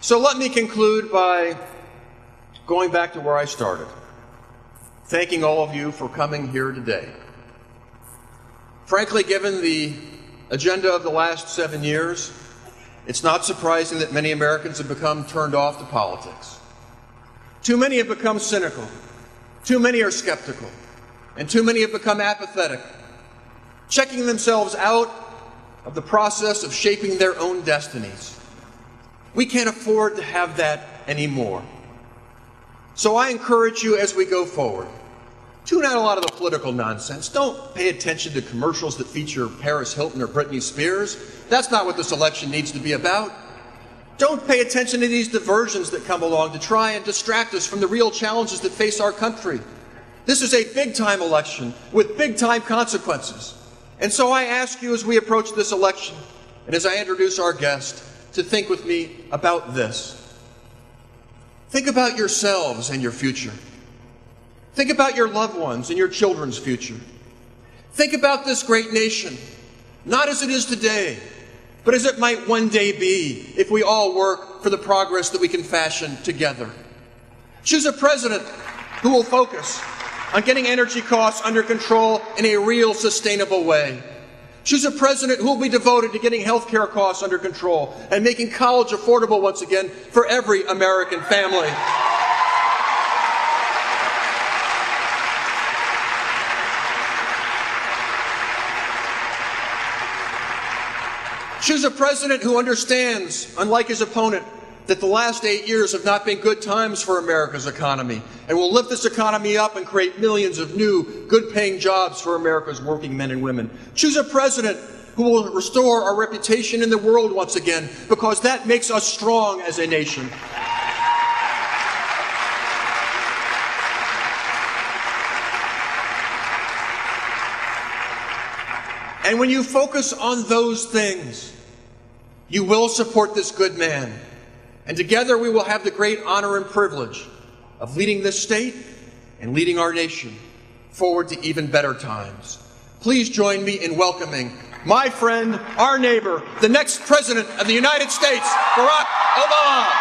So let me conclude by going back to where I started, thanking all of you for coming here today. Frankly, given the agenda of the last 7 years, it's not surprising that many Americans have become turned off to politics. Too many have become cynical, too many are skeptical, and too many have become apathetic, checking themselves out of the process of shaping their own destinies. We can't afford to have that anymore. So I encourage you as we go forward, tune out a lot of the political nonsense. Don't pay attention to commercials that feature Paris Hilton or Britney Spears. That's not what this election needs to be about. Don't pay attention to these diversions that come along to try and distract us from the real challenges that face our country. This is a big-time election with big-time consequences. And so I ask you as we approach this election, and as I introduce our guest, to think with me about this. Think about yourselves and your future. Think about your loved ones and your children's future. Think about this great nation, not as it is today, but as it might one day be if we all work for the progress that we can fashion together. Choose a president who will focus on getting energy costs under control in a real, sustainable way. Choose a president who will be devoted to getting health care costs under control and making college affordable once again for every American family. Choose a president who understands, unlike his opponent, that the last 8 years have not been good times for America's economy and will lift this economy up and create millions of new, good-paying jobs for America's working men and women. Choose a president who will restore our reputation in the world once again, because that makes us strong as a nation. And when you focus on those things, you will support this good man. And together we will have the great honor and privilege of leading this state and leading our nation forward to even better times. Please join me in welcoming my friend, our neighbor, the next President of the United States, Barack Obama.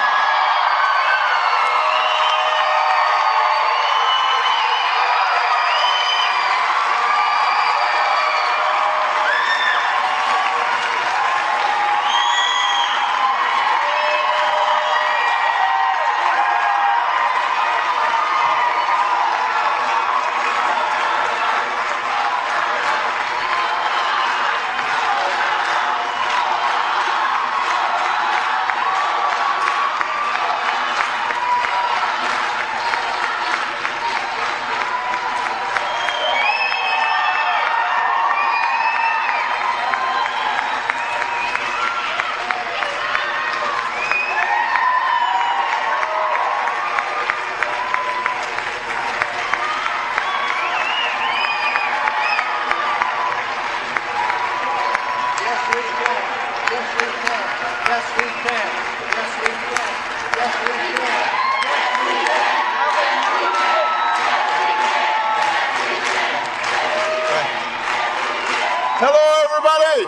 Hello, everybody.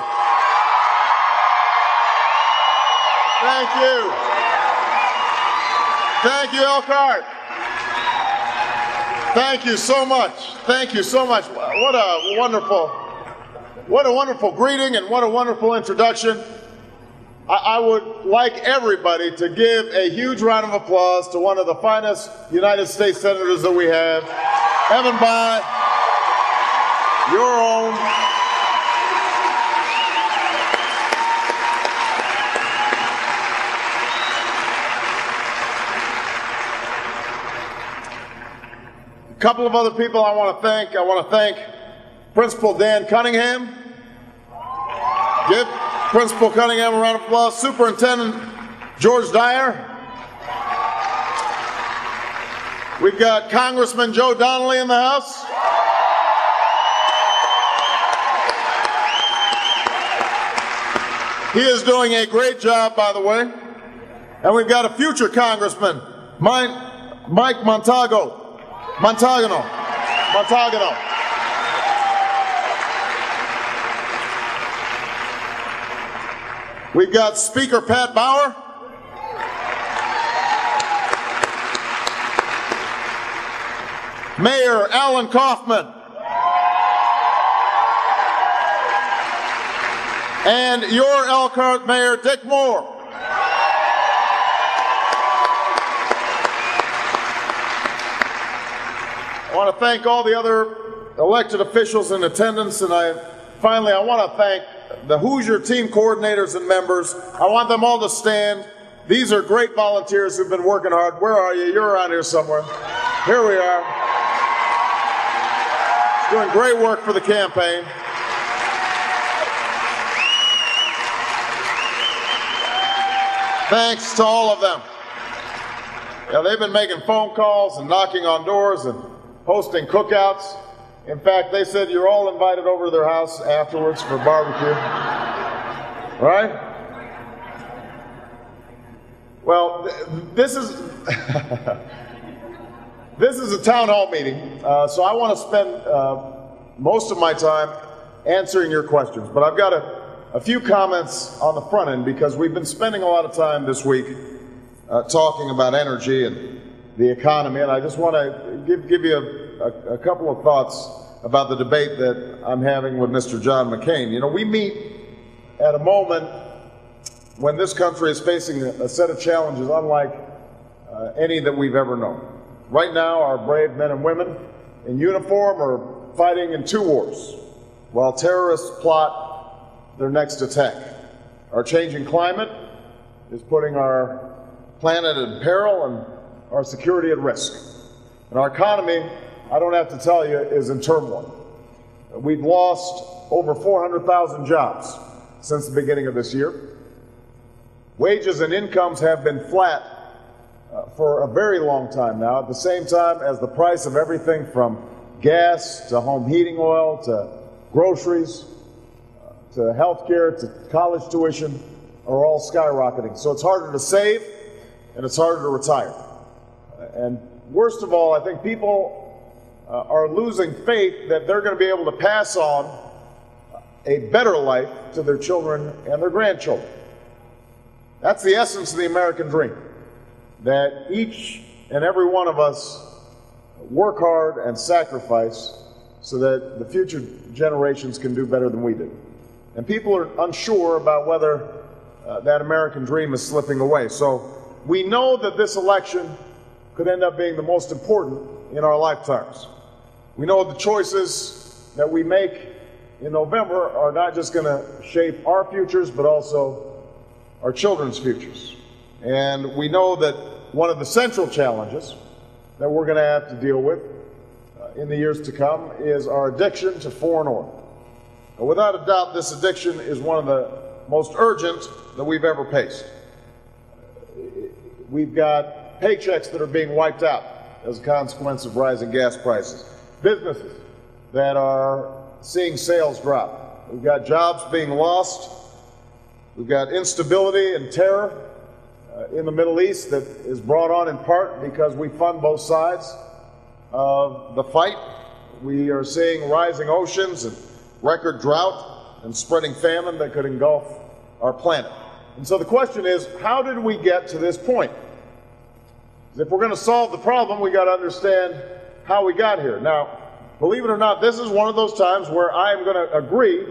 Thank you. Thank you, Elkhart. Thank you so much. Thank you so much. What a wonderful greeting and what a wonderful introduction. I would like everybody to give a huge round of applause to one of the finest United States senators that we have, Evan Bayh, your own. A couple of other people I want to thank. I want to thank Principal Dan Cunningham. Give Principal Cunningham a round of applause. Superintendent George Dyer. We've got Congressman Joe Donnelly in the house. He is doing a great job, by the way. And we've got a future Congressman, Mike Montagano. We've got Speaker Pat Bauer. Mayor Alan Kaufman, and your Elkhart Mayor Dick Moore. I want to thank all the other elected officials in attendance, and finally I want to thank the Hoosier team coordinators and members. I want them all to stand. These are great volunteers who've been working hard. Where are you? You're around here somewhere. Here we are. Doing great work for the campaign. Thanks to all of them. Yeah, they've been making phone calls and knocking on doors and hosting cookouts. In fact, they said you're all invited over to their house afterwards for barbecue. Right? Well, this is this is a town hall meeting, so I want to spend most of my time answering your questions. But I've got a few comments on the front end because we've been spending a lot of time this week talking about energy and the economy, and I just want to give you a couple of thoughts about the debate that I'm having with Mr. John McCain. You know, we meet at a moment when this country is facing a set of challenges unlike any that we've ever known. Right now, our brave men and women in uniform are fighting in two wars, while terrorists plot their next attack. Our changing climate is putting our planet in peril and our security at risk. And our economy, I don't have to tell you, is in turmoil. We've lost over 400,000 jobs since the beginning of this year. Wages and incomes have been flat for a very long time now, at the same time as the price of everything from gas to home heating oil to groceries to health care to college tuition are all skyrocketing. So it's harder to save and it's harder to retire. And worst of all, I think people are losing faith that they're going to be able to pass on a better life to their children and their grandchildren. That's the essence of the American dream, that each and every one of us work hard and sacrifice so that the future generations can do better than we did. And people are unsure about whether that American dream is slipping away. So we know that this election could end up being the most important in our lifetimes. We know the choices that we make in November are not just going to shape our futures, but also our children's futures. And we know that one of the central challenges that we're going to have to deal with in the years to come is our addiction to foreign oil. And without a doubt, this addiction is one of the most urgent that we've ever faced. We've got paychecks that are being wiped out as a consequence of rising gas prices. Businesses that are seeing sales drop. We've got jobs being lost. We've got instability and terror in the Middle East that is brought on in part because we fund both sides of the fight. We are seeing rising oceans and record drought and spreading famine that could engulf our planet. And so the question is, how did we get to this point? If we're going to solve the problem, we got to understand how we got here. Now, believe it or not, this is one of those times where I am going to agree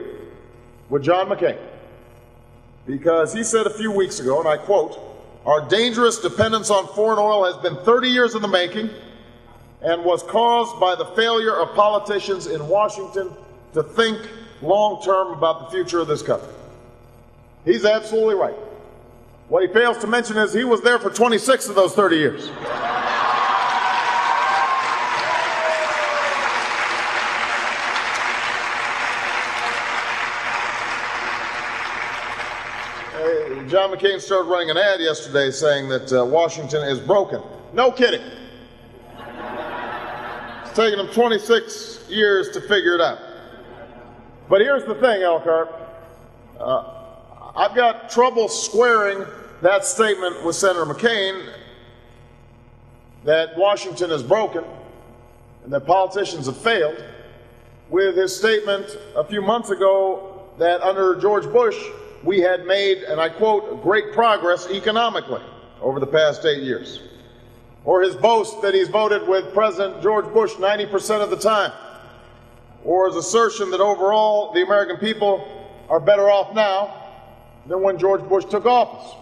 with John McCain, because he said a few weeks ago, and I quote, "Our dangerous dependence on foreign oil has been 30 years in the making and was caused by the failure of politicians in Washington to think long-term about the future of this country." He's absolutely right. What he fails to mention is he was there for 26 of those 30 years. John McCain started running an ad yesterday saying that Washington is broken. No kidding. It's taken him 26 years to figure it out. But here's the thing, Elkhart. I've got trouble squaring that statement with Senator McCain that Washington is broken and that politicians have failed with his statement a few months ago that under George Bush we had made, and I quote, "great progress economically over the past 8 years." or his boast that he's voted with President George Bush 90% of the time, or his assertion that overall the American people are better off now than when George Bush took office.